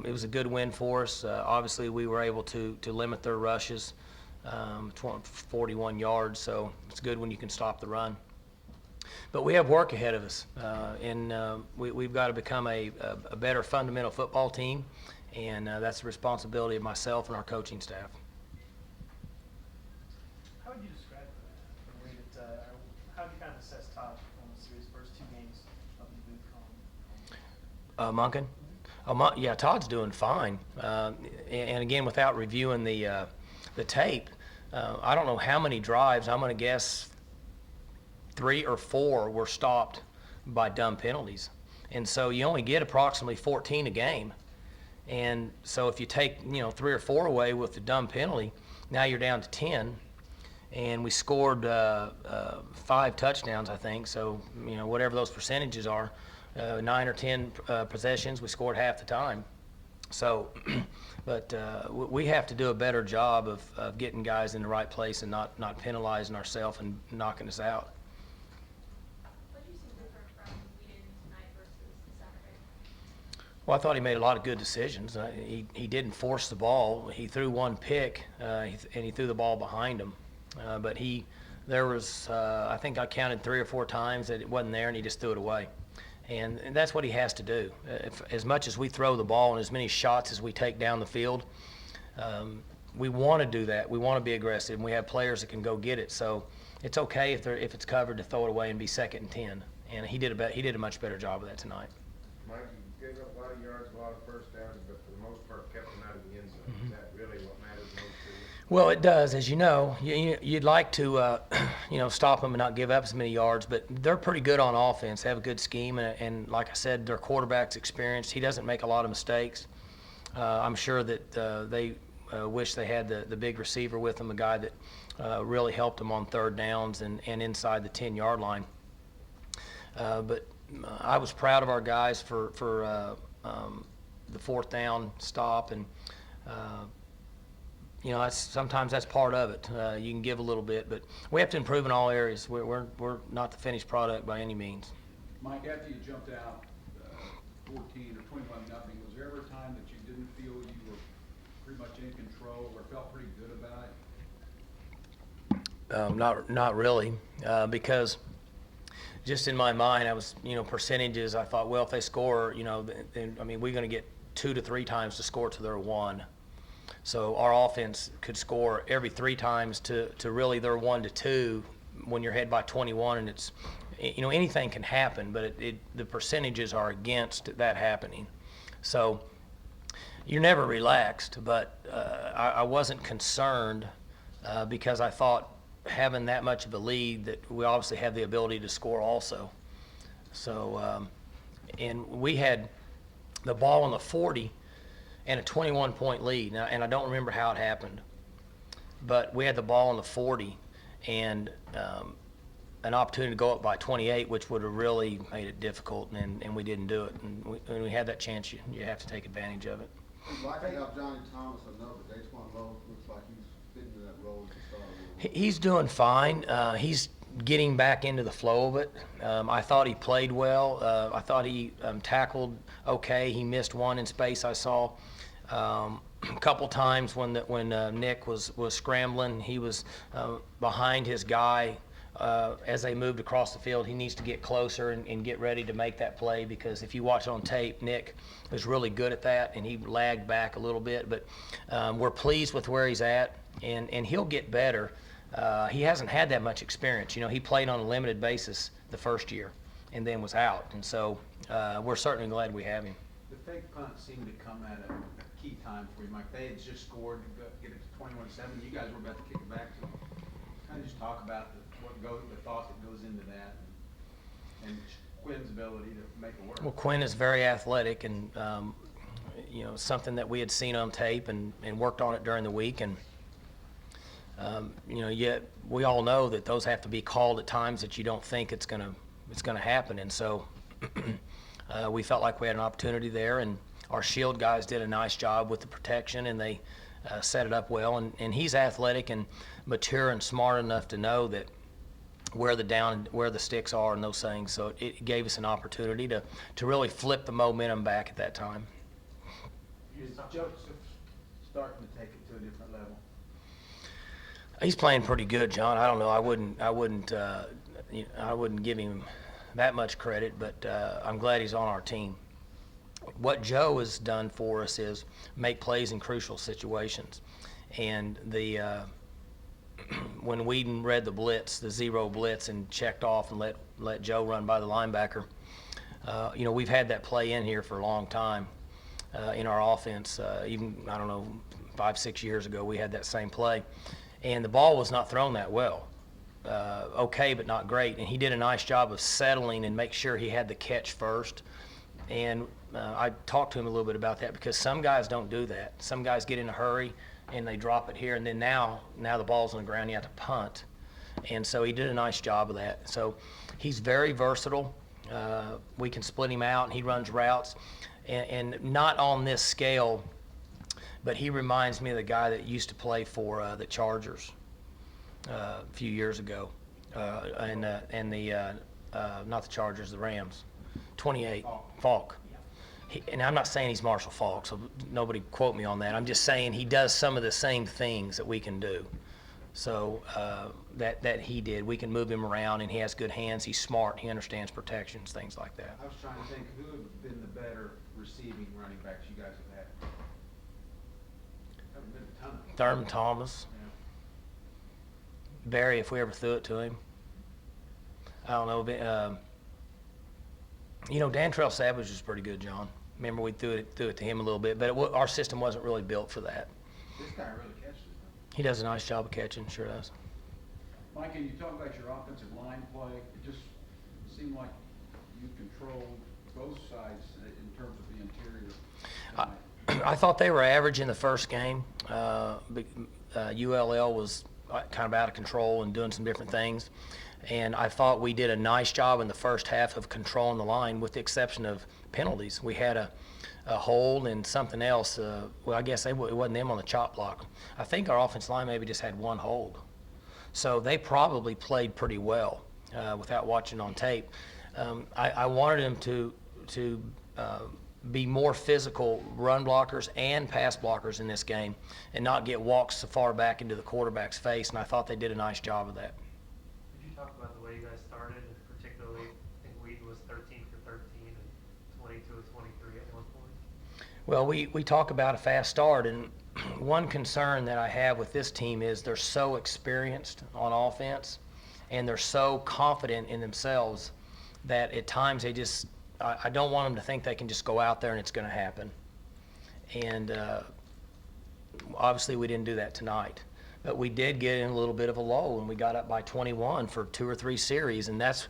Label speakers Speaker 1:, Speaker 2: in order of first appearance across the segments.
Speaker 1: It was a good win for us. Obviously, we were able to limit their rushes, 41 yards, so it's good when you can stop the run. But we have work ahead of us, and we've got to become a better fundamental football team, and that's the responsibility of myself and our coaching staff.
Speaker 2: How would you describe the way that, how would you kind of assess Todd's performance through his first 2 games of the Booth column?
Speaker 1: Monken? Yeah, Todd's doing fine. And again, without reviewing the tape, I don't know how many drives. I'm going to guess 3 or 4 were stopped by dumb penalties. And so you only get approximately 14 a game. And so if you take 3 or 4 away with the dumb penalty, now you're down to 10. And we scored 5 touchdowns, I think. So whatever those percentages are. 9 or 10 possessions, we scored half the time. So, but we have to do a better job of getting guys in the right place and not penalizing ourselves and knocking us out.
Speaker 3: What did you see different from Whedon tonight versus Saturday?
Speaker 1: Well, I thought he made a lot of good decisions. He didn't force the ball. He threw one pick, and he threw the ball behind him. But there was, I think I counted 3 or 4 times that it wasn't there, and he just threw it away. And that's what he has to do. As much as we throw the ball and as many shots as we take down the field, we want to do that. We want to be aggressive, and we have players that can go get it. So it's okay if it's covered to throw it away and be 2nd and 10. And he did a much better job of that tonight.
Speaker 4: Mike, you gave up a lot of yards, a lot of first downs, but for the most part kept them out of the end zone. Is that really what matters most to you?
Speaker 1: Well, it does. As you know, you'd like to, stop them and not give up as many yards, but they're pretty good on offense. They have a good scheme, and like I said, their quarterback's experienced. He doesn't make a lot of mistakes. I'm sure that they wish they had the big receiver with them, a guy that really helped them on 3rd downs and inside the 10-yard line. But I was proud of our guys for the 4th down stop, and sometimes that's part of it. You can give a little bit, but we have to improve in all areas. We're not the finished product by any means.
Speaker 5: Mike, after you jumped out 14 or 21-0, was there ever a time that you didn't feel you were pretty much in control or felt pretty good about it?
Speaker 1: Not really, because just in my mind, I was, percentages. I thought, well, if they score, then, we're going to get 2 to 3 times to score to their 1. So our offense could score every 3 times to really their 1 to 2 when you're ahead by 21, and it's, anything can happen, but the percentages are against that happening. So you're never relaxed, but I wasn't concerned because I thought having that much of a lead that we obviously have the ability to score also. So, and we had the ball on the 40 and a 21-point lead. Now, and I don't remember how it happened, but we had the ball on the 40 and an opportunity to go up by 28, which would have really made it difficult, and we didn't do it. And when we had that chance, you have to take advantage of it.
Speaker 6: Locking up Johnny Thomas, I know, but Daquan Lowe looks like he's fitting into that role as a starter.
Speaker 1: He's doing fine. He's getting back into the flow of it. I thought he played well. I thought he tackled okay. He missed one in space, I saw. A couple times when Nick was scrambling, he was behind his guy as they moved across the field. He needs to get closer and get ready to make that play, because if you watch on tape, Nick was really good at that, and he lagged back a little bit. But we're pleased with where he's at, and he'll get better. He hasn't had that much experience. He played on a limited basis the first year and then was out, and so we're certainly glad we have him.
Speaker 5: The fake punt seemed to come at a key time for you, Mike. They had just scored to get it to 21-7. You guys were about to kick it back. So kind of just talk about the thought that goes into that, and Quinn's ability to make it work.
Speaker 1: Well, Quinn is very athletic, and something that we had seen on tape and worked on it during the week, and yet we all know that those have to be called at times that you don't think it's gonna happen, and so we felt like we had an opportunity there, and our shield guys did a nice job with the protection, and they set it up well, and he's athletic and mature and smart enough to know that where the sticks are and those things. So it gave us an opportunity to really flip the momentum back at that time.
Speaker 5: Is Joseph starting to take it to a different level?
Speaker 1: He's playing pretty good, John. I don't know. I wouldn't give him that much credit, but I'm glad he's on our team. What Joe has done for us is make plays in crucial situations, and when Whedon read the blitz, the zero blitz, and checked off and let Joe run by the linebacker, we've had that play in here for a long time in our offense. Even, I don't know, 5-6 years ago, we had that same play. And the ball was not thrown that well. Okay, but not great. And he did a nice job of settling and make sure he had the catch first. And I talked to him a little bit about that because some guys don't do that. Some guys get in a hurry and they drop it here, and then now the ball's on the ground, you have to punt. And so he did a nice job of that. So he's very versatile. We can split him out, and he runs routes. And not on this scale, but he reminds me of the guy that used to play for the Chargers a few years ago, and not the Chargers, the Rams, 28, Falk. And I'm not saying he's Marshall Falk, so nobody quote me on that. I'm just saying he does some of the same things that we can do. So that he did. We can move him around, and he has good hands. He's smart. He understands protections, things like that.
Speaker 5: I was trying to think, who have been the better receiving running backs you guys have had? Haven't been a ton of them.
Speaker 1: Thurman Thomas,
Speaker 5: Yeah.
Speaker 1: Barry, if we ever threw it to him. I don't know. Dantrell Savage was pretty good, John. Remember, we threw it to him a little bit, but our system wasn't really built for that.
Speaker 5: This guy really catches them.
Speaker 1: He does a nice job of catching, sure does.
Speaker 7: Mike, can you talk about your offensive line play? It just seemed like you controlled both sides in terms of the interior tonight.
Speaker 1: I thought they were average in the first game. ULL was kind of out of control and doing some different things. And I thought we did a nice job in the first half of controlling the line, with the exception of penalties. We had a hold and something else. I guess it wasn't them on the chop block. I think our offensive line maybe just had one hold. So they probably played pretty well without watching on tape. I wanted them to be more physical run blockers and pass blockers in this game and not get walks so far back into the quarterback's face, and I thought they did a nice job of that.
Speaker 2: Could you talk about the way you guys started, particularly, I think Whedon was 13 for 13 and 22 of 23 at one point?
Speaker 1: Well, we talk about a fast start, and one concern that I have with this team is they're so experienced on offense, and they're so confident in themselves that at times I don't want them to think they can just go out there and it's going to happen. And obviously we didn't do that tonight. But we did get in a little bit of a lull, and we got up by 21 for 2 or 3 series, and that's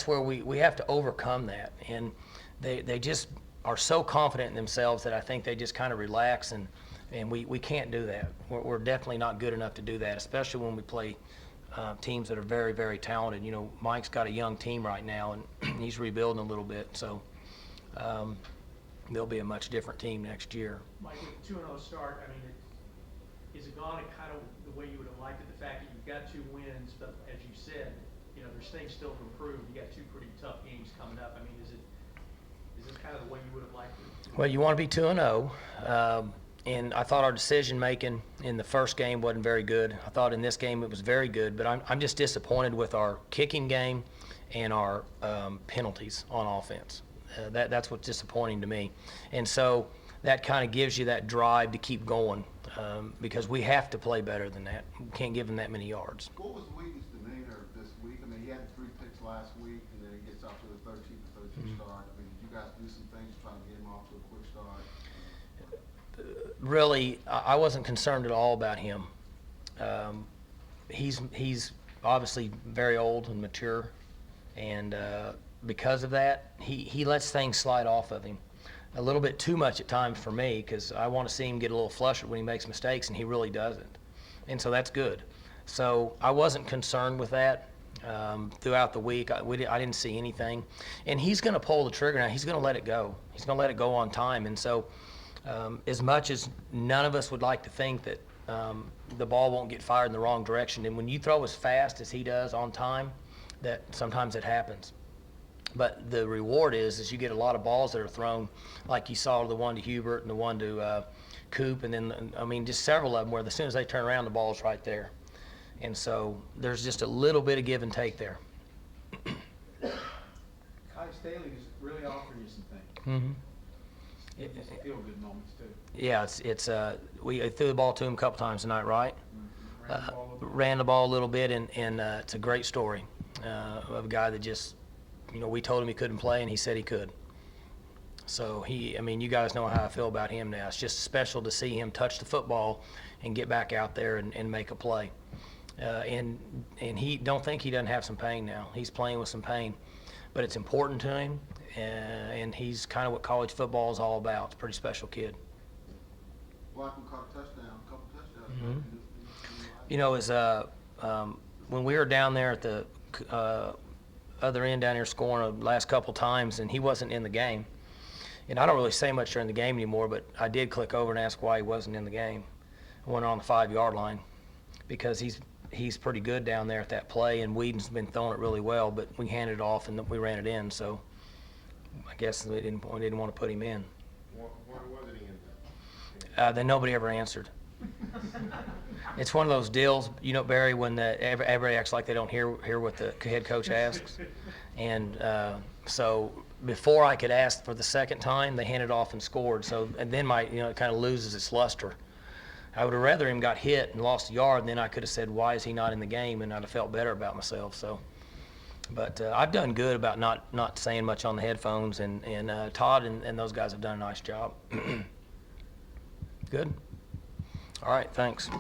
Speaker 1: where we have to overcome that. And they just are so confident in themselves that I think they just kind of relax, and we can't do that. We're definitely not good enough to do that, especially when we play teams that are very, very talented. Mike's got a young team right now, and he's rebuilding a little bit, so they'll be a much different team next year.
Speaker 2: Mike, with the 2-0 start, I mean, is it gone kind of the way you would have liked it? The fact that you've got 2 wins, but as you said, there's things still to improve. You got 2 pretty tough games coming up. I mean, is it kind of the way you would have liked it?
Speaker 1: Well, you want to be 2-0, and I thought our decision making in the first game wasn't very good. I thought in this game it was very good, but I'm just disappointed with our kicking game and our penalties on offense. That's what's disappointing to me, and so that kind of gives you that drive to keep going, because we have to play better than that. We can't give them that many yards.
Speaker 6: What was Wheaton's demeanor this week? I mean, he had 3 picks last week, and then he gets off to the 13th or 13th start. I mean, did you guys do some things to try to get him off to a quick start?
Speaker 1: Really, I wasn't concerned at all about him. He's obviously very old and mature, and because of that, he lets things slide off of him a little bit too much at times for me, because I want to see him get a little flustered when he makes mistakes, and he really doesn't. And so that's good. So I wasn't concerned with that throughout the week. I didn't see anything. And he's going to pull the trigger now. He's going to let it go. He's going to let it go on time. And so as much as none of us would like to think that the ball won't get fired in the wrong direction, and when you throw as fast as he does on time, that sometimes it happens. But the reward is you get a lot of balls that are thrown, like you saw the one to Hubert and the one to Coop, and then, I mean, just several of them where as soon as they turn around, the ball's right there. And so there's just a little bit of give and take there.
Speaker 5: College Staley is really offering you some things.
Speaker 1: Mm-hmm.
Speaker 5: Some feel-good moments too.
Speaker 1: Yeah, we threw the ball to him a couple times tonight, right?
Speaker 5: Ran the ball a little bit.
Speaker 1: Ran the ball a little bit, and it's a great story of a guy that just, we told him he couldn't play, and he said he could. So you guys know how I feel about him now. It's just special to see him touch the football and get back out there and make a play. And he don't think he doesn't have some pain now. He's playing with some pain, but it's important to him, and he's kind of what college football is all about. It's a pretty special kid.
Speaker 6: Blackman caught a touchdown, a couple touchdowns.
Speaker 1: When we were down there at the other end down here scoring the last couple times, and he wasn't in the game. And I don't really say much during the game anymore, but I did click over and ask why he wasn't in the game. I went on the 5-yard line because he's pretty good down there at that play, and Whedon's been throwing it really well, but we handed it off and we ran it in, so I guess we didn't want to put him in.
Speaker 4: Why wasn't he in?
Speaker 1: Then nobody ever answered. It's one of those deals, Barry, when everybody acts like they don't hear what the head coach asks. And so before I could ask for the second time, they handed off and scored. So, and then it kind of loses its luster. I would have rather him got hit and lost a yard, and then I could have said, why is he not in the game? And I'd have felt better about myself. So, but I've done good about not saying much on the headphones, and Todd and those guys have done a nice job. Good. All right, thanks.